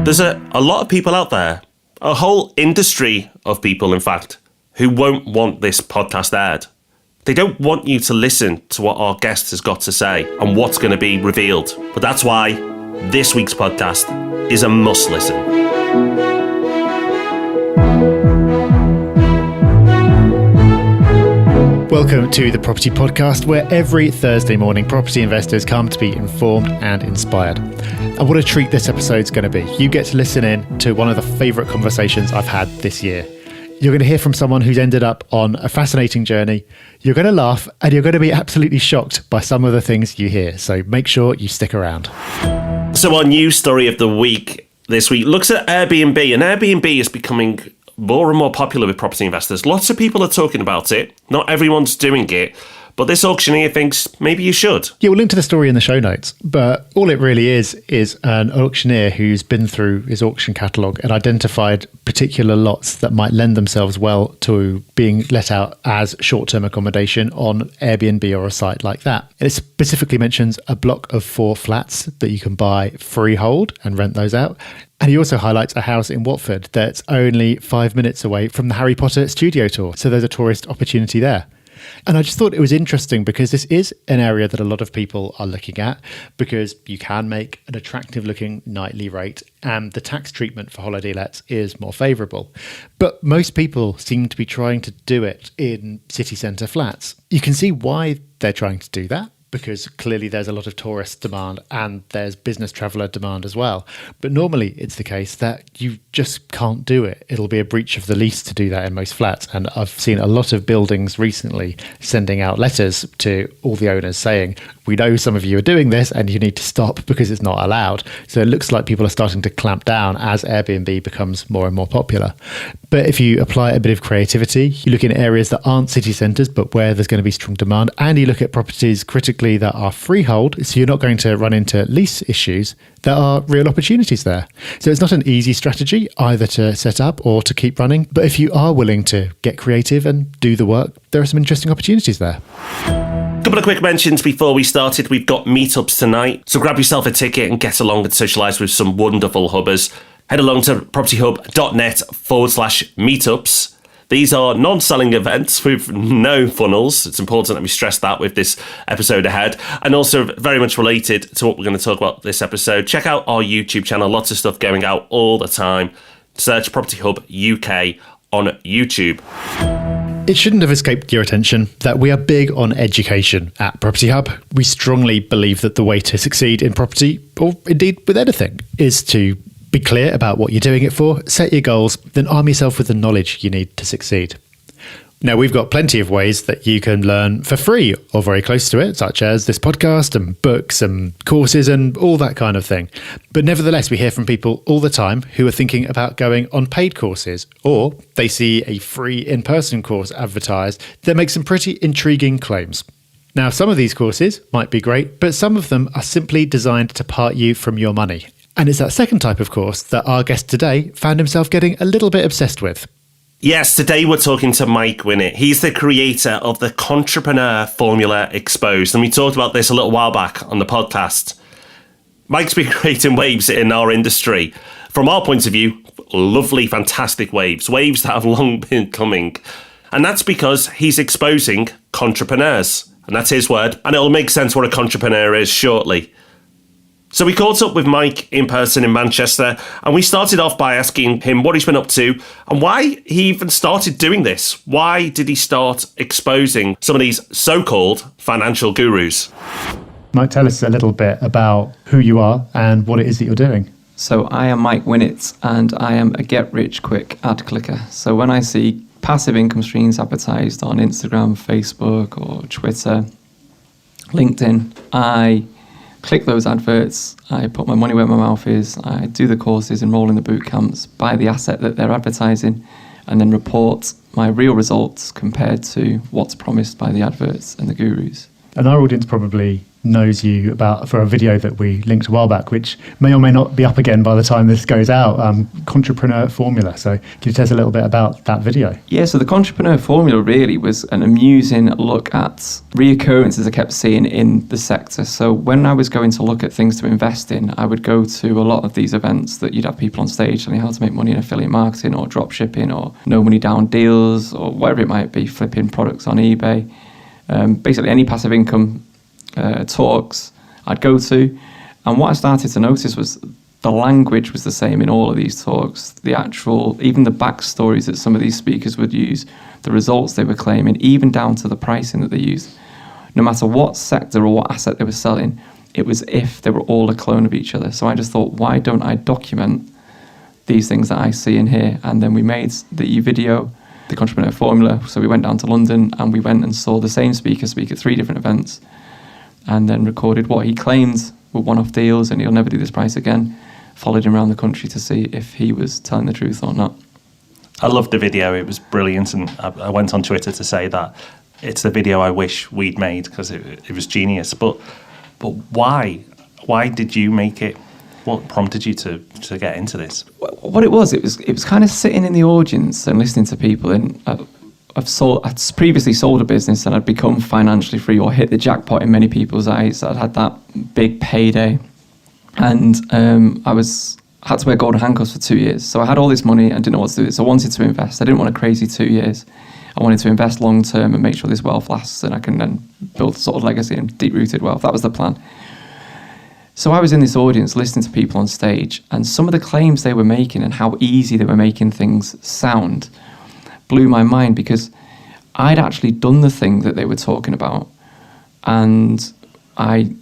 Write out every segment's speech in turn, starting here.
There's a lot of people out there, a whole industry of people, in fact, who won't want this podcast aired. They don't want you to listen to what our guest has got to say and what's going to be revealed. But that's why this week's podcast is a must listen. Welcome to the Property Podcast, where every Thursday morning property investors come to be informed and inspired. And what a treat this episode's going to be. You get to listen in to one of the favourite conversations I've had this year. You're going to hear from someone who's ended up on a fascinating journey. You're going to laugh and you're going to be absolutely shocked by some of the things you hear. So make sure you stick around. So our news story of the week this week looks at Airbnb, and Airbnb is becoming more and more popular with property investors. Lots of people are talking about it. Not everyone's doing it, but this auctioneer thinks maybe you should. Yeah, we'll link to the story in the show notes, but all it really is an auctioneer who's been through his auction catalogue and identified particular lots that might lend themselves well to being let out as short-term accommodation on Airbnb or a site like that. It specifically mentions a block of 4 flats that you can buy freehold and rent those out. And he also highlights a house in Watford that's only 5 minutes away from the Harry Potter studio tour. So there's a tourist opportunity there. And I just thought it was interesting because this is an area that a lot of people are looking at, because you can make an attractive looking nightly rate and the tax treatment for holiday lets is more favourable. But most people seem to be trying to do it in city centre flats. You can see why they're trying to do that, because clearly there's a lot of tourist demand and there's business traveller demand as well. But normally it's the case that you just can't do it. It'll be a breach of the lease to do that in most flats. And I've seen a lot of buildings recently sending out letters to all the owners saying, we know some of you are doing this and you need to stop because it's not allowed. So it looks like people are starting to clamp down as Airbnb becomes more and more popular. But if you apply a bit of creativity, you look in areas that aren't city centres, but where there's going to be strong demand, and you look at properties critically that are freehold, so you're not going to run into lease issues, there are real opportunities there. So it's not an easy strategy either to set up or to keep running. But if you are willing to get creative and do the work, there are some interesting opportunities there. Couple of quick mentions before we started. We've got meetups tonight, so grab yourself a ticket and get along and socialise with some wonderful hubbers. Head along to propertyhub.net/meetups. These are non-selling events with no funnels. It's important that we stress that with this episode ahead. And also very much related to what we're going to talk about this episode. Check out our YouTube channel. Lots of stuff going out all the time. Search Property Hub UK on YouTube. It shouldn't have escaped your attention that we are big on education at Property Hub. We strongly believe that the way to succeed in property, or indeed with anything, is to be clear about what you're doing it for, set your goals, then arm yourself with the knowledge you need to succeed. Now, we've got plenty of ways that you can learn for free or very close to it, such as this podcast and books and courses and all that kind of thing. But nevertheless, we hear from people all the time who are thinking about going on paid courses, or they see a free in-person course advertised that makes some pretty intriguing claims. Now, some of these courses might be great, but some of them are simply designed to part you from your money. And it's that second type of course that our guest today found himself getting a little bit obsessed with. Yes, today we're talking to Mike Winnet. He's the creator of the Contrepreneur Formula Exposed, and we talked about this a little while back on the podcast. Mike's been creating waves in our industry. From our point of view, lovely, fantastic waves that have long been coming. And that's because he's exposing contrepreneurs. And that's his word. And it'll make sense what a contrepreneur is shortly. So we caught up with Mike in person in Manchester, and we started off by asking him what he's been up to and why he even started doing this. Why did he start exposing some of these so-called financial gurus? Mike, tell us a little bit about who you are and what it is that you're doing. So I am Mike Winnet, and I am a get-rich-quick ad clicker. So when I see passive income streams advertised on Instagram, Facebook or Twitter, LinkedIn, I click those adverts, I put my money where my mouth is, I do the courses, enroll in the boot camps, buy the asset that they're advertising, and then report my real results compared to what's promised by the adverts and the gurus. And our audience probably knows you for a video that we linked a while back, which may or may not be up again by the time this goes out, Contrepreneur Formula. So can you tell us a little bit about that video? Yeah, so the Contrepreneur Formula really was an amusing look at reoccurrences I kept seeing in the sector. So when I was going to look at things to invest in, I would go to a lot of these events that you'd have people on stage telling you how to make money in affiliate marketing or drop shipping or no money down deals or whatever it might be, flipping products on eBay. Basically any passive income talks I'd go to, and what I started to notice was the language was the same in all of these talks. Even the backstories that some of these speakers would use, the results they were claiming, even down to the pricing that they used. No matter what sector or what asset they were selling, it was if they were all a clone of each other. So I just thought, why don't I document these things that I see in here? And then we made the video, the Contrepreneur Formula. So we went down to London and we went and saw the same speaker speak at 3 different events, and then recorded what he claimed were one-off deals and he'll never do this price again. Followed him around the country to see if he was telling the truth or not. I loved the video. It was brilliant, and I went on Twitter to say that it's the video I wish we'd made because it was genius. But why? Why did you make it? What prompted you to get into this? What it was kind of sitting in the audience and listening to people. And I'd previously sold a business and I'd become financially free or hit the jackpot in many people's eyes. I'd had that big payday, and I had to wear golden handcuffs for 2 years. So I had all this money and didn't know what to do with it. So I wanted to invest. I didn't want a crazy 2 years. I wanted to invest long term and make sure this wealth lasts and I can then build sort of legacy and deep-rooted wealth. That was the plan. So I was in this audience listening to people on stage, and some of the claims they were making and how easy they were making things sound blew my mind, because I'd actually done the thing that they were talking about, and I,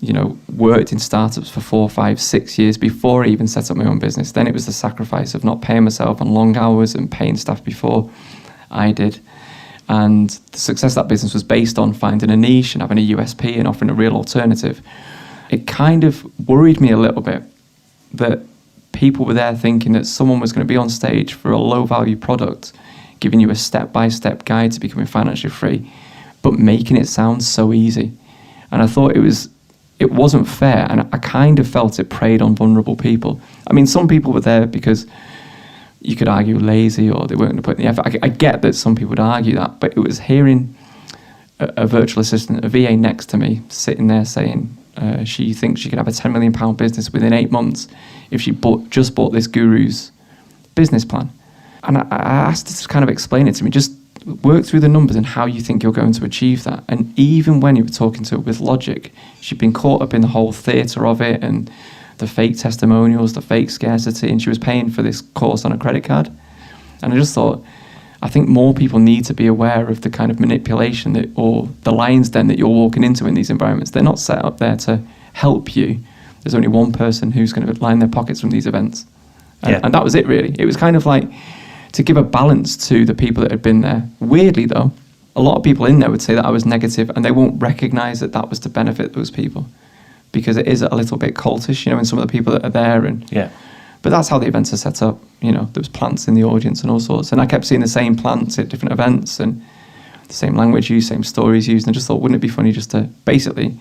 worked in startups for 4, 5, 6 years before I even set up my own business. Then it was the sacrifice of not paying myself on long hours and paying staff before I did. And the success of that business was based on finding a niche and having a USP and offering a real alternative. It kind of worried me a little bit that people were there thinking that someone was going to be on stage for a low-value product, giving you a step-by-step guide to becoming financially free, but making it sound so easy. And I thought it wasn't fair, and I kind of felt it preyed on vulnerable people. I mean, some people were there because you could argue lazy or they weren't going to put in the effort. I get that some people would argue that, but it was hearing a virtual assistant, a VA next to me, sitting there saying she thinks she could have a £10 million business within 8 months if she just bought this guru's business plan. And I asked her to kind of explain it to me, just work through the numbers and how you think you're going to achieve that. And even when you were talking to her with logic, she'd been caught up in the whole theatre of it and the fake testimonials, the fake scarcity, and she was paying for this course on a credit card. And I just thought, I think more people need to be aware of the kind of manipulation or the lion's den that you're walking into in these environments. They're not set up there to help you. There's only one person who's going to line their pockets from these events. And that was it, really. It was kind of like to give a balance to the people that had been there. Weirdly, though, a lot of people in there would say that I was negative, and they won't recognise that that was to benefit those people, because it is a little bit cultish, in some of the people that are there. But that's how the events are set up. There was plants in the audience and all sorts. And I kept seeing the same plants at different events and the same language used, same stories used. And I just thought, wouldn't it be funny just to basically,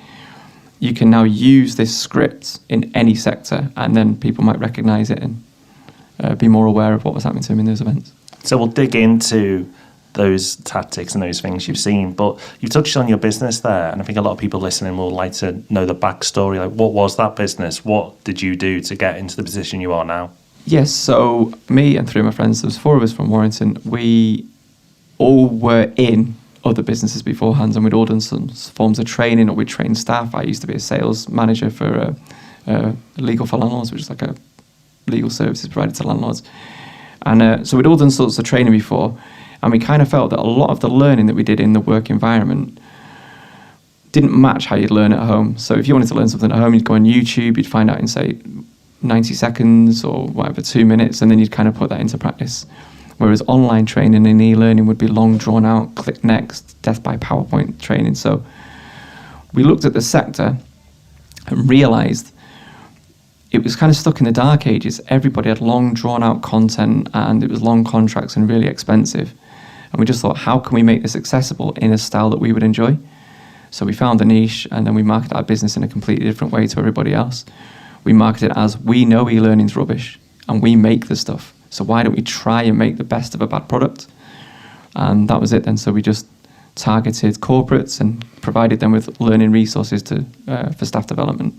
you can now use this script in any sector, and then people might recognise it and be more aware of what was happening to them in those events. So we'll dig into those tactics and those things you've seen, but you've touched on your business there, and I think a lot of people listening will like to know the backstory. Like, what was that business? What did you do to get into the position you are now? Yes, so me and 3 of my friends, there was 4 of us from Warrington, we all were in other businesses beforehand, and we'd all done some forms of training, or we'd trained staff. I used to be a sales manager for Legal for Landlords, which is like a legal services provided to landlords. And so we'd all done sorts of training before, and we kind of felt that a lot of the learning that we did in the work environment didn't match how you'd learn at home. So if you wanted to learn something at home, you'd go on YouTube, you'd find out in, say, 90 seconds or whatever, 2 minutes, and then you'd kind of put that into practice. Whereas online training and e-learning would be long drawn out, click next, death by PowerPoint training. So we looked at the sector and realised it was kind of stuck in the dark ages. Everybody had long drawn out content, and it was long contracts and really expensive. And we just thought, how can we make this accessible in a style that we would enjoy? So we found a niche, and then we marketed our business in a completely different way to everybody else. We marketed it as, we know e-learning's rubbish, and we make the stuff. So why don't we try and make the best of a bad product? And that was it then. So we just targeted corporates and provided them with learning resources for staff development.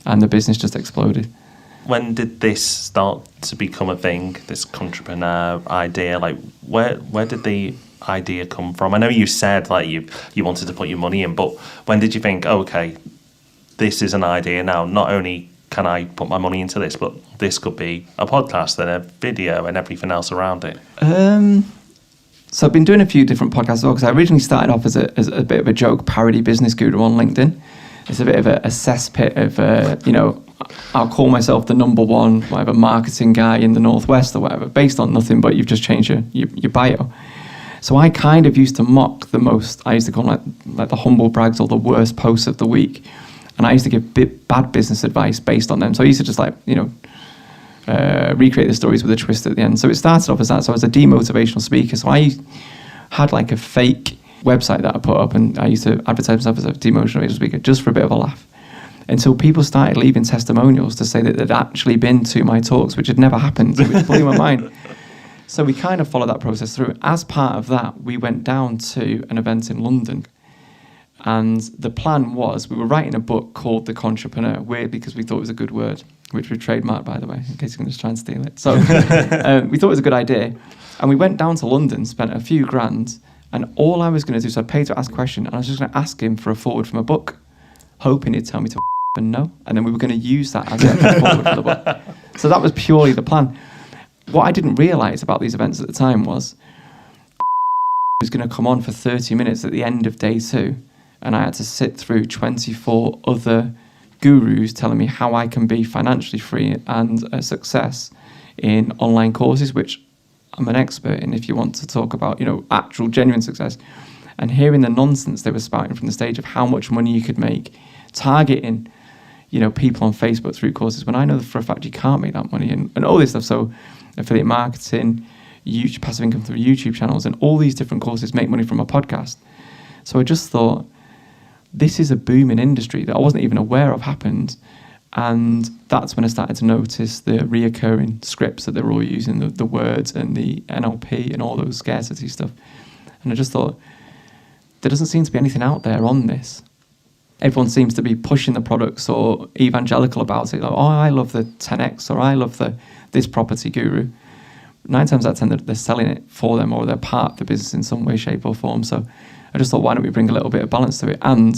And the business just exploded. When did this start to become a thing, this Contrepreneur idea? Like, where did the idea come from? I know you said like you wanted to put your money in, but when did you think, okay, this is an idea now? Not only can I put my money into this, but this could be a podcast and a video and everything else around it. So I've been doing a few different podcasts as well, because I originally started off as a bit of a joke parody business guru on LinkedIn. It's a bit of a cesspit of, I'll call myself the number one, whatever, marketing guy in the Northwest or whatever, based on nothing, but you've just changed your bio. So I kind of used to mock the most. I used to call them like the humble brags or the worst posts of the week. And I used to give bad business advice based on them. So I used to just recreate the stories with a twist at the end. So it started off as that. So I was a demotivational speaker. So I had like a fake website that I put up, and I used to advertise myself as a demotivational speaker just for a bit of a laugh. Until people started leaving testimonials to say that they'd actually been to my talks, which had never happened. It blew my mind. So we kind of followed that process through. As part of that, we went down to an event in London. And the plan was, we were writing a book called The Contrepreneur, weird because we thought it was a good word, which we trademarked, by the way, in case you're going to try and steal it. So we thought it was a good idea. And we went down to London, spent a few grand, and all I was going to do, so I paid to ask a question, and I was just going to ask him for a forward from a book, hoping he'd tell me to and no. And then we were going to use that as a forward for the book. So that was purely the plan. What I didn't realise about these events at the time was was going to come on for 30 minutes at the end of day 2, and I had to sit through 24 other gurus telling me how I can be financially free and a success in online courses, which I'm an expert in if you want to talk about, actual genuine success. And hearing the nonsense they were spouting from the stage of how much money you could make targeting, people on Facebook through courses, when I know for a fact you can't make that money, and all this stuff. So affiliate marketing, YouTube, passive income through YouTube channels, and all these different courses make money from a podcast. So I just thought, this is a booming industry that I wasn't even aware of happened. And that's when I started to notice the reoccurring scripts that they were all using, the words and the NLP and all those scarcity stuff. And I just thought, there doesn't seem to be anything out there on this. Everyone seems to be pushing the products or evangelical about it. Like, oh, I love the 10X, or I love this property guru. 9 times out of 10, they're selling it for them, or they're part of the business in some way, shape or form. So I just thought, why don't we bring a little bit of balance to it? And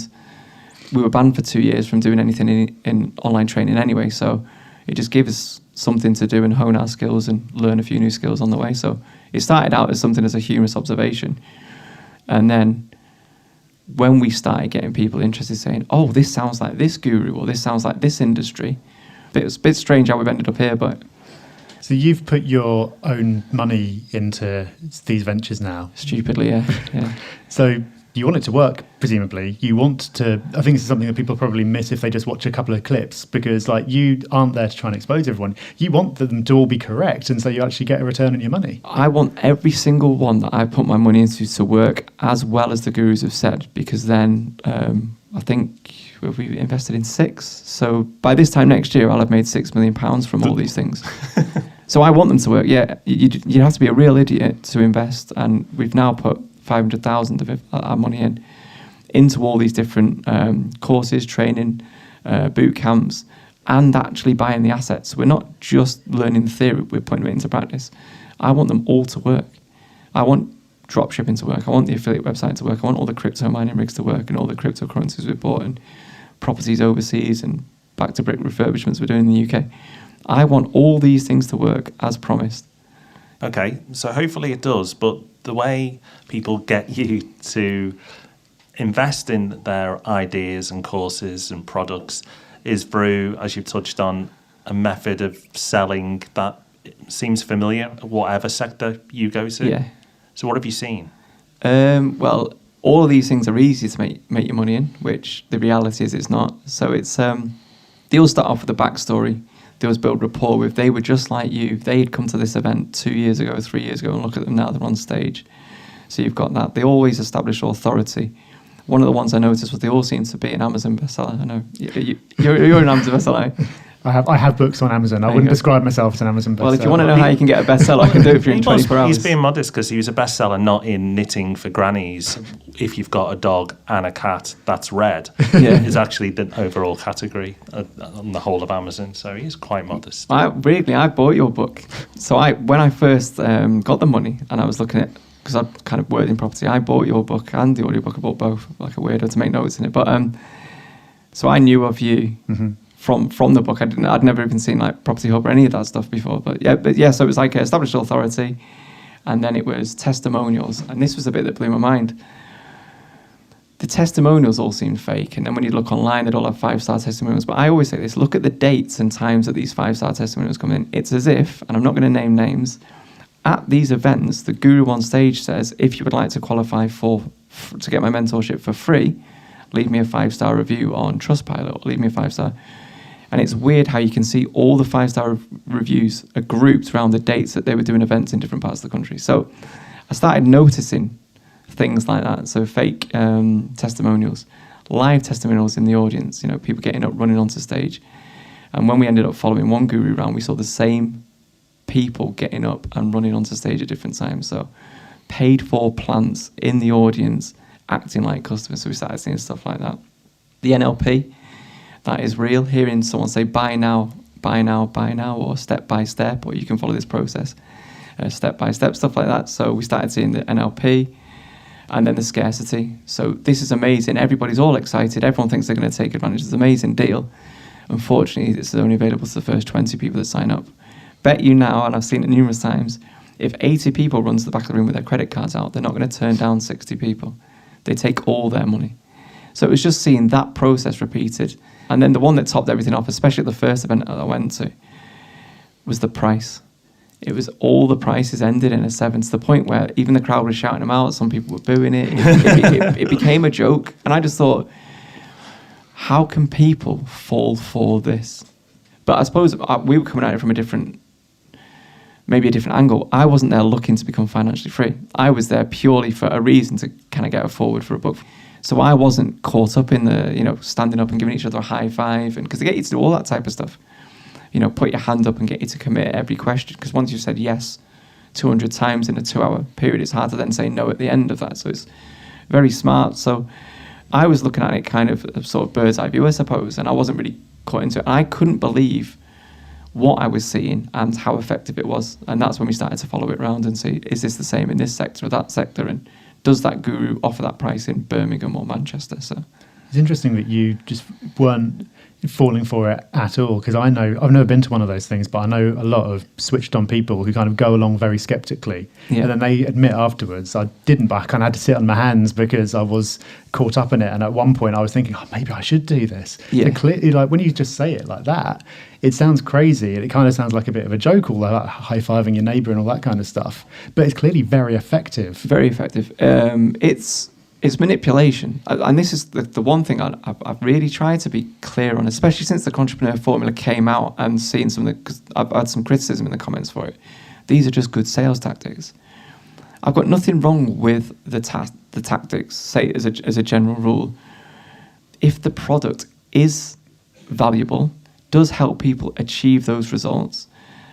we were banned for 2 years from doing anything in online training anyway. So it just gave us something to do and hone our skills and learn a few new skills on the way. So it started out as something as a humorous observation. And then when we started getting people interested, saying, oh, this sounds like this guru, or this sounds like this industry. It's a bit strange how we've ended up here, but... So you've put your own money into these ventures now? Stupidly, yeah. So you want it to work, presumably. You want to... I think this is something that people probably miss if they just watch a couple of clips, because you aren't there to try and expose everyone. You want them to all be correct, and so you actually get a return on your money. I want every single one that I put my money into to work as well as the gurus have said, because then I think we've invested in 6. So by this time next year, I'll have made £6 million from all these things. So I want them to work. Yeah, you have to be a real idiot to invest, and we've now put 500,000 of our money into all these different courses, training, boot camps, and actually buying the assets. We're not just learning the theory, we're putting it into practice. I want them all to work. I want dropshipping to work. I want the affiliate website to work. I want all the crypto mining rigs to work, and all the cryptocurrencies we've bought, and properties overseas, and back to brick refurbishments we're doing in the UK. I want all these things to work as promised. Okay, so hopefully it does, but the way people get you to invest in their ideas and courses and products is through, as you've touched on, a method of selling that seems familiar, whatever sector you go to. Yeah. So what have you seen? Well, all of these things are easy to make your money in, which the reality is it's not. So it's they all start off with a backstory. They always build rapport with. They were just like you. They'd come to this event 2 years ago, 3 years ago, and look at them now, they're on stage. So you've got that. They always establish authority. one of the ones I noticed was they all seem to be an Amazon bestseller. I know you're an Amazon bestseller. I have books on Amazon. I wouldn't describe myself as an Amazon bestseller. Well, if you want to know how you can get a bestseller, I can do it for you in 24 hours. He's being modest because he was a bestseller not in knitting for grannies. If you've got a dog and a cat, that's red. Yeah. Is actually the overall category on the whole of Amazon. So he's quite modest. I bought your book. So when I first got the money and I was looking at, because I kind of worked in property, I bought your book and the audiobook. I bought both, like a weirdo, to make notes in it. But so I knew of you. Mm-hmm. From the book. I'd never even seen like Property Hub or any of that stuff before. But yeah, so it was like established authority, and then it was testimonials. And this was the bit that blew my mind. The testimonials all seemed fake, and then when you look online, they'd all have 5-star testimonials. But I always say this: look at the dates and times that these 5-star testimonials come in. It's as if, and I'm not going to name names, at these events, the guru on stage says, if you would like to qualify to get my mentorship for free, leave me a 5-star review on Trustpilot, or leave me a 5-star. And it's weird how you can see all the 5-star reviews are grouped around the dates that they were doing events in different parts of the country. So I started noticing things like that. So fake testimonials, live testimonials in the audience, people getting up, running onto stage. And when we ended up following one guru round, we saw the same people getting up and running onto stage at different times. So paid for plants in the audience, acting like customers. So we started seeing stuff like that. The NLP, that is real. Hearing someone say buy now, buy now, buy now, or step by step, or you can follow this process step by step, stuff like that. So we started seeing the NLP, and then the scarcity. So this is amazing. Everybody's all excited. Everyone thinks they're going to take advantage. It's an amazing deal. Unfortunately, this is only available to the first 20 people that sign up. Bet you now, and I've seen it numerous times, if 80 people run to the back of the room with their credit cards out, they're not going to turn down 60 people. They take all their money. So it was just seeing that process repeated. And then the one that topped everything off, especially at the first event that I went to, was the price. It was all the prices ended in a 7, to the point where even the crowd was shouting them out. Some people were booing it. It became a joke. And I just thought, how can people fall for this? But I suppose we were coming at it from maybe a different angle. I wasn't there looking to become financially free. I was there purely for a reason to kind of get a forward for a book. So I wasn't caught up in the, standing up and giving each other a high five, and because they get you to do all that type of stuff. Put your hand up and get you to commit every question. Because once you've said yes 200 times in a 2-hour period, it's hard to then say no at the end of that. So it's very smart. So I was looking at it kind of a sort of bird's eye view, I suppose, and I wasn't really caught into it. And I couldn't believe what I was seeing and how effective it was. And that's when we started to follow it around and see, is this the same in this sector or that sector? And does that guru offer that price in Birmingham or Manchester? So it's interesting that you just weren't falling for it at all, because I've never been to one of those things, but I know a lot of switched on people who kind of go along very skeptically, and then they admit afterwards, I didn't, but I kind of had to sit on my hands because I was caught up in it. And at one point I was thinking, maybe I should do this. And clearly, like when you just say it like that, it sounds crazy, and it kind of sounds like a bit of a joke, all that high-fiving your neighbour and all that kind of stuff, but it's clearly very effective. Very effective. It's manipulation. And this is the one thing I've really tried to be clear on, especially since the Contrepreneur formula came out, and seeing some of because I've had some criticism in the comments for it. These are just good sales tactics. I've got nothing wrong with the tactics, say as a general rule. If the product is valuable, does help people achieve those results,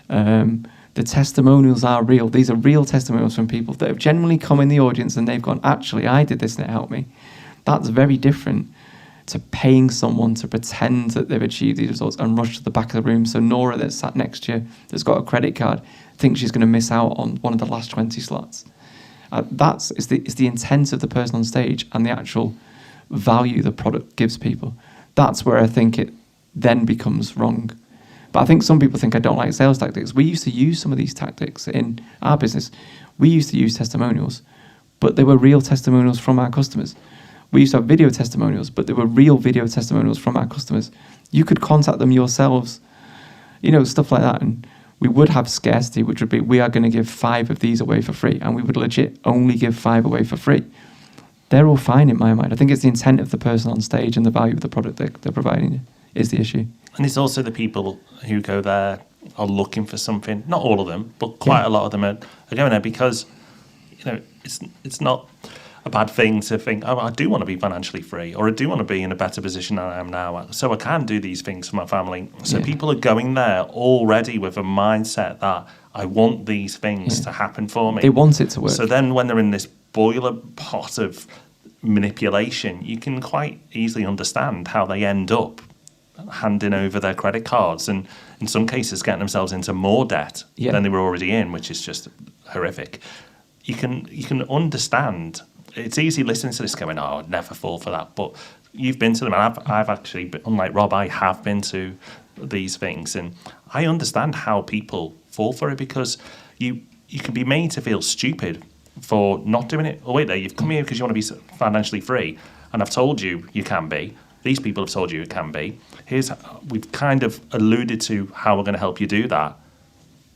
the testimonials are real. These are real testimonials from people that have genuinely come in the audience and they've gone, actually, I did this and it helped me. That's very different to paying someone to pretend that they've achieved these results and rush to the back of the room. So Nora that's sat next to you, that's got a credit card, thinks she's going to miss out on one of the last 20 slots. It's the intent of the person on stage and the actual value the product gives people. That's where I think it then becomes wrong. But I think some people think I don't like sales tactics. We used to use some of these tactics in our business. We used to use testimonials, but they were real testimonials from our customers. We used to have video testimonials, but they were real video testimonials from our customers. You could contact them yourselves, stuff like that. And we would have scarcity, which would be, we are going to give 5 of these away for free. And we would legit only give 5 away for free. They're all fine in my mind. I think it's the intent of the person on stage and the value of the product they're providing is the issue. And it's also the people who go there are looking for something. Not all of them, but quite a lot of them are going there because, it's not. a bad thing to think, oh, I do want to be financially free, or I do want to be in a better position than I am now, so I can do these things for my family. So people are going there already with a mindset that I want these things to happen for me. They want it to work. So then when they're in this boiler pot of manipulation, you can quite easily understand how they end up handing over their credit cards and in some cases getting themselves into more debt than they were already in, which is just horrific. You can understand. It's easy listening to this going, oh, I'd never fall for that. But you've been to them, and I've actually, unlike Rob, I have been to these things, and I understand how people fall for it, because you can be made to feel stupid for not doing it. Oh, wait there, you've come here because you want to be financially free, and I've told you can be. These people have told you it can be. We've kind of alluded to how we're going to help you do that.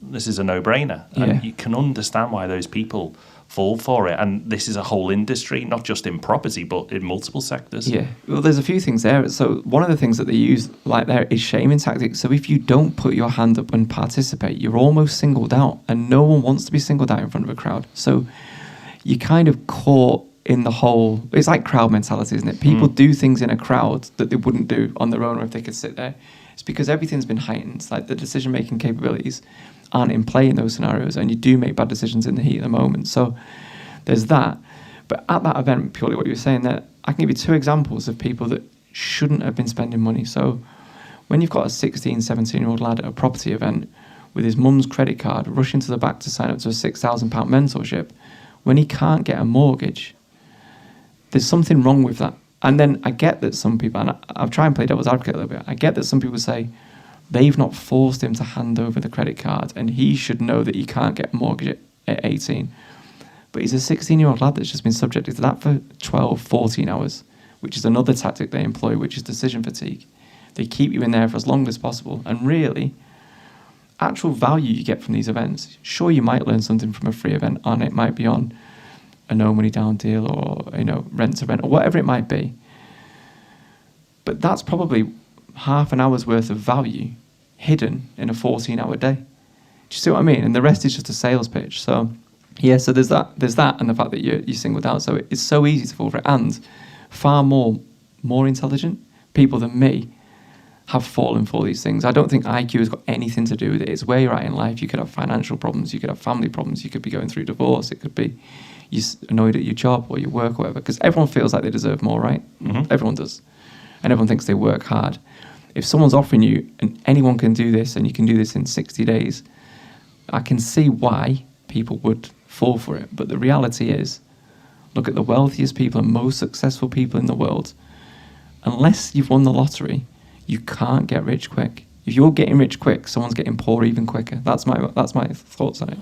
This is a no-brainer. And you can understand why those people fall for it. And this is a whole industry, not just in property, but in multiple sectors. Yeah. Well, there's a few things there. So one of the things that they use like there is shaming tactics. So if you don't put your hand up and participate, you're almost singled out. And no one wants to be singled out in front of a crowd. So you kind of caught in the whole, it's like crowd mentality, isn't it? People do things in a crowd that they wouldn't do on their own, or if they could sit there. It's because everything's been heightened. Like the decision-making capabilities aren't in play in those scenarios, and you do make bad decisions in the heat of the moment. So there's that. But at that event, purely what you were saying there, I can give you two examples of people that shouldn't have been spending money. So when you've got a 16, 17-year-old lad at a property event with his mum's credit card rushing to the back to sign up to a £6,000 mentorship, when he can't get a mortgage, there's something wrong with that. And then I get that some people, and I'll try and play devil's advocate a little bit, I get that some people say they've not forced him to hand over the credit card and he should know that he can't get a mortgage at 18. But he's a 16-year-old lad that's just been subjected to that for 12, 14 hours, which is another tactic they employ, which is decision fatigue. They keep you in there for as long as possible. And really, actual value you get from these events, sure, you might learn something from a free event, and it might be on a no money down deal, or rent to rent, or whatever it might be. But that's probably half an hour's worth of value hidden in a 14-hour day. Do you see what I mean? And the rest is just a sales pitch. So so there's that, and the fact that you're singled out. So it's so easy to fall for it, and far more intelligent people than me have fallen for these things. I don't think IQ has got anything to do with it. It's where you're at in life. You could have financial problems, you could have family problems, you could be going through divorce, it could be you're annoyed at your job or your work or whatever, because everyone feels like they deserve more, right? Mm-hmm. Everyone does. And everyone thinks they work hard. If someone's offering you, and anyone can do this, and you can do this in 60 days, I can see why people would fall for it. But the reality is, look at the wealthiest people and most successful people in the world. Unless you've won the lottery, you can't get rich quick. If you're getting rich quick, someone's getting poor even quicker. That's my thoughts on it.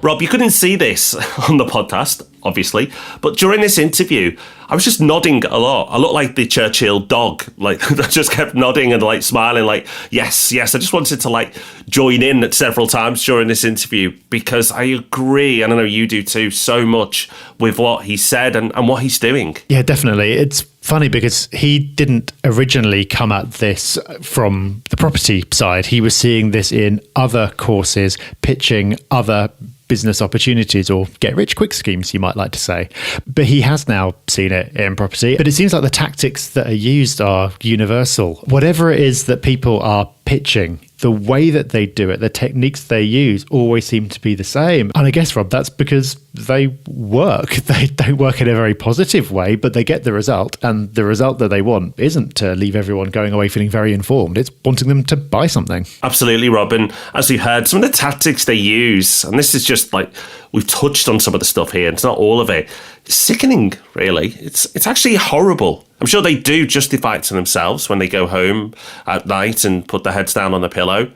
Rob, you couldn't see this on the podcast, obviously, but during this interview, I was just nodding a lot. I looked like the Churchill dog, like I just kept nodding and like smiling, like yes. I just wanted to like join in several times during this interview, because I agree, and I know you do too, so much with what he said and what he's doing. Yeah, definitely. It's funny because he didn't originally come at this from the property side. He was seeing this in other courses, pitching other business opportunities or get rich quick schemes, you might like to say. But he has now seen it in property. But it seems like the tactics that are used are universal. Whatever it is that people are pitching, the way that they do it, the techniques they use always seem to be the same. And I guess, Rob, that's because they work. They don't work in a very positive way, but they get the result. And the result that they want isn't to leave everyone going away feeling very informed. It's wanting them to buy something. Absolutely, Rob. And as we've heard, some of the tactics they use, and this is just like, we've touched on some of the stuff here, it's not all of it. It's sickening, really. It's actually horrible. I'm sure they do justify it to themselves when they go home at night and put their heads down on the pillow.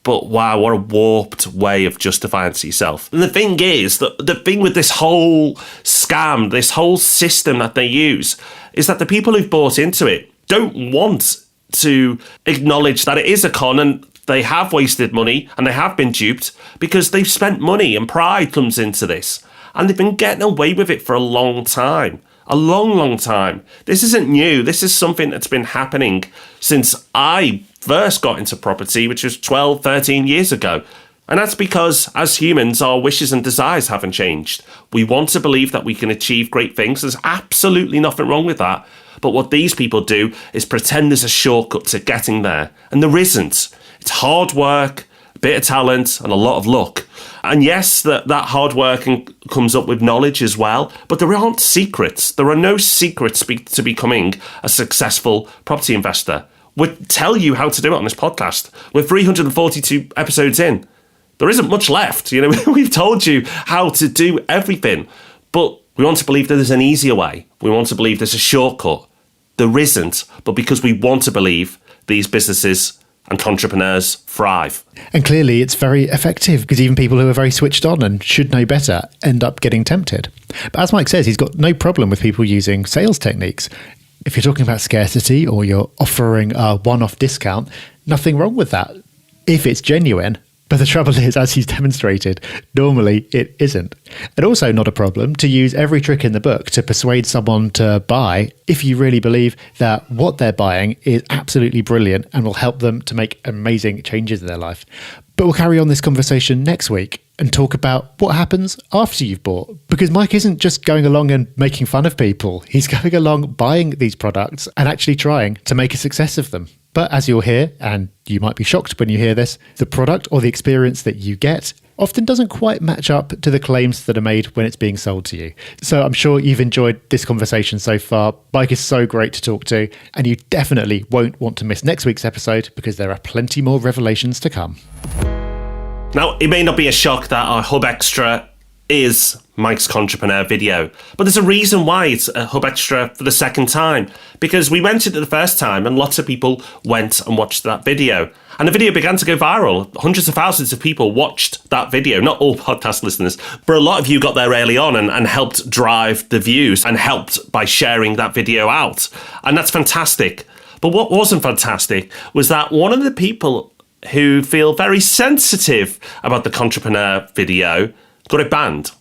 But wow, what a warped way of justifying it to yourself. And the thing is, the thing with this whole scam, this whole system that they use, is that the people who've bought into it don't want to acknowledge that it is a con and they have wasted money and they have been duped, because they've spent money and pride comes into this. And they've been getting away with it for a long time. A long, long time. This isn't new. This is something that's been happening since I first got into property, which was 12, 13 years ago. And that's because, as humans, our wishes and desires haven't changed. We want to believe that we can achieve great things. There's absolutely nothing wrong with that. But what these people do is pretend there's a shortcut to getting there. And there isn't. It's hard work, a bit of talent, and a lot of luck. And yes, that hard work comes up with knowledge as well. But there aren't secrets. There are no secrets to becoming a successful property investor. We'll tell you how to do it on this podcast. We're 342 episodes in. There isn't much left. We've told you how to do everything, but we want to believe that there's an easier way. We want to believe there's a shortcut. There isn't, but because we want to believe, these businesses and entrepreneurs thrive. And clearly it's very effective, because even people who are very switched on and should know better end up getting tempted. But as Mike says, he's got no problem with people using sales techniques. If you're talking about scarcity or you're offering a one-off discount, nothing wrong with that if it's genuine. But the trouble is, as he's demonstrated, normally it isn't. And also not a problem to use every trick in the book to persuade someone to buy if you really believe that what they're buying is absolutely brilliant and will help them to make amazing changes in their life. But we'll carry on this conversation next week and talk about what happens after you've bought. Because Mike isn't just going along and making fun of people. He's going along buying these products and actually trying to make a success of them. But as you'll hear, and you might be shocked when you hear this, the product or the experience that you get often doesn't quite match up to the claims that are made when it's being sold to you. So I'm sure you've enjoyed this conversation so far. Mike is so great to talk to, and you definitely won't want to miss next week's episode, because there are plenty more revelations to come. Now, it may not be a shock that our Hub Extra is Mike's Contrepreneur video, but there's a reason why it's a Hub Extra for the second time, because we mentioned it the first time and lots of people went and watched that video, and the video began to go viral. Hundreds of thousands of people watched that video, not all podcast listeners, but a lot of you got there early on and helped drive the views and helped by sharing that video out, and that's fantastic. But what wasn't fantastic was that one of the people who feel very sensitive about the Contrepreneur video got it banned.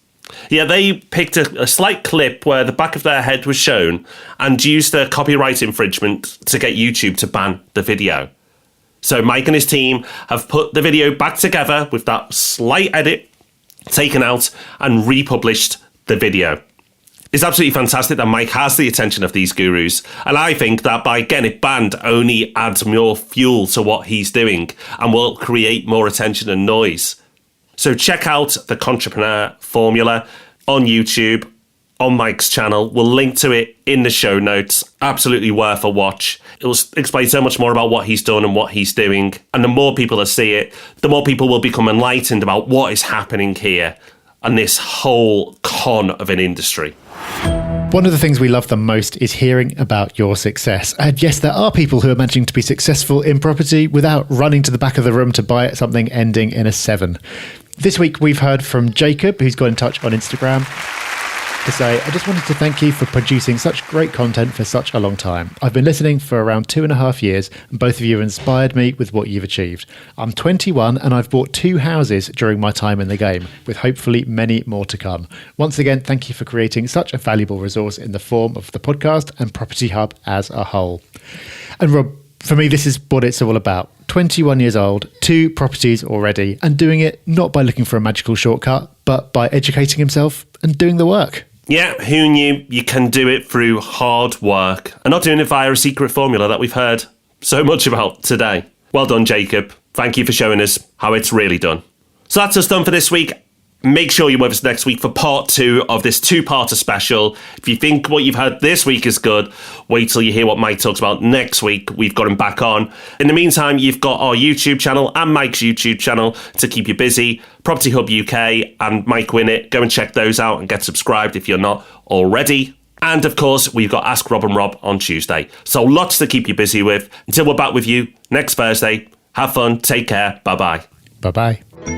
Yeah, they picked a slight clip where the back of their head was shown and used a copyright infringement to get YouTube to ban the video. So Mike and his team have put the video back together with that slight edit taken out and republished the video. It's absolutely fantastic that Mike has the attention of these gurus, and I think that by getting it banned only adds more fuel to what he's doing and will create more attention and noise. So check out the Contrepreneur formula on YouTube, on Mike's channel. We'll link to it in the show notes. Absolutely worth a watch. It will explain so much more about what he's done and what he's doing. And the more people that see it, the more people will become enlightened about what is happening here and this whole con of an industry. One of the things we love the most is hearing about your success. And yes, there are people who are managing to be successful in property without running to the back of the room to buy something ending in a 7. This week, we've heard from Jacob, who's got in touch on Instagram to say, I just wanted to thank you for producing such great content for such a long time. I've been listening for around 2.5 years, and both of you have inspired me with what you've achieved. I'm 21 and I've bought 2 houses during my time in the game, with hopefully many more to come. Once again, thank you for creating such a valuable resource in the form of the podcast and Property Hub as a whole. And Rob, for me, this is what it's all about. 21 years old, 2 properties already, and doing it not by looking for a magical shortcut, but by educating himself and doing the work. Yeah, who knew you can do it through hard work and not doing it via a secret formula that we've heard so much about today. Well done, Jacob. Thank you for showing us how it's really done. So that's us done for this week. Make sure you're with us next week for part 2 of this 2-parter special. If you think what you've heard this week is good, wait till you hear what Mike talks about next week. We've got him back on. In the meantime, you've got our YouTube channel and Mike's YouTube channel to keep you busy. Property Hub UK and Mike Winnet. Go and check those out and get subscribed if you're not already. And of course, we've got Ask Rob and Rob on Tuesday. So lots to keep you busy with. Until we're back with you next Thursday, have fun, take care, bye-bye. Bye-bye.